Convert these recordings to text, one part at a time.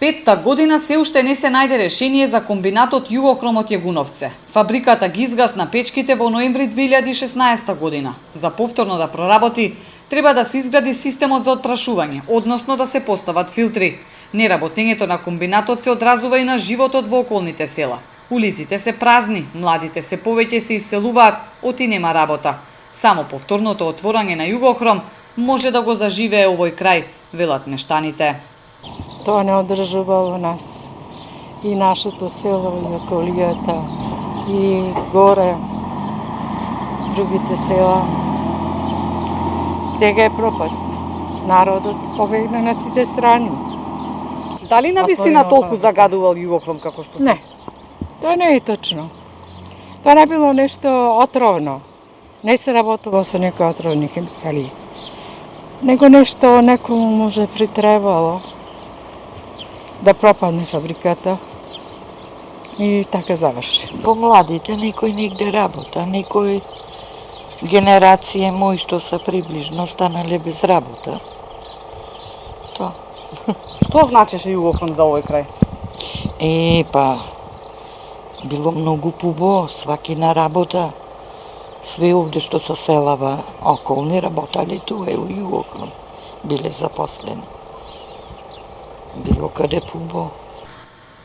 Петта година се уште не се најде решение за комбинатот Југохром од Јегуновце. Фабриката ги изгасна печките во ноември 2016 година. За повторно да проработи, треба да се изгради системот за отпрашување, односно да се постават филтри. Неработењето на комбинатот се одразува и на животот во околните села. Улиците се празни, младите се повеќе се иселуваат, оти нема работа. Само повторното отворање на Југохром може да го заживее овој крај, велат мештаните. Тоа не одржува во нас. И нашето село, и околијата, и горе, другите села. Сега е пропаст. Народот побегна на сите страни. Дали навистина толку загадувал Југохром како што се? Не, тоа не е точно. Тоа не било нешто отровно. Не се работело со некои отровни хемикалии. Него нешто некому може притребало да пропадне фабриката и така заврши. Помладите некој негде работа, некои генерација мои што се приближно станале без работа. Тоа. Што значеше Југохром за овој крај? Било многу пубо, свакина работа. Све овде што се селава околни работале туа у Југохром, биле запослени. Било каде пубо.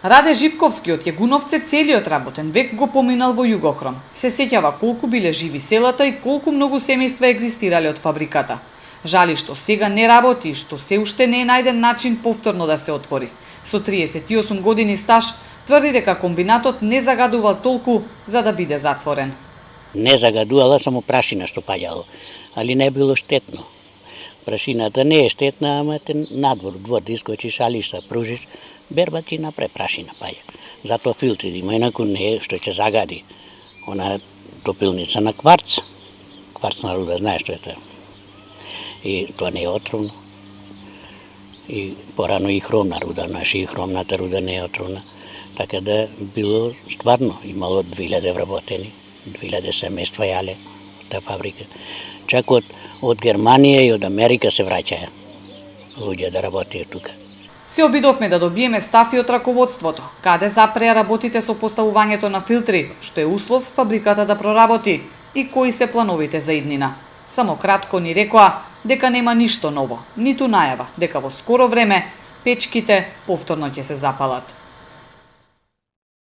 Раде Живковски од Јегуновце целиот работен век го поминал во Југохром. Се сеќава колку биле живи селата и колку многу семејства екзистирале од фабриката. Жали што сега не работи и што се уште не е најден начин повторно да се отвори. Со 38 години стаж тврди дека комбинатот не загадувал толку за да биде затворен. Не загадувала, само прашина што паѓало, али не било штетно. Прашината не е штетна, ама те надвор, двор да искочиш, алишта пружиш, берба ти напре прашина паѓа. Затоа филтри да има, инаку не е што ќе загади. Она топилница на кварц, кварцна руда, знаеш што е тоа. И тоа не е отровно. И порано и хромна руда, наша и хромната руда не е отровна. Така да било стварно, имало 2000 вработени. 2000 семејства јале од таа фабрика. Чак од Германија и од Америка се враќаја луѓе да работиат тука. Се обидовме да добиеме стафи од раководството, каде запреа работите со поставувањето на филтри, што е услов фабриката да проработи, и кои се плановите за иднина. Само кратко ни рекоа дека нема ништо ново, ниту најава дека во скоро време печките повторно ќе се запалат.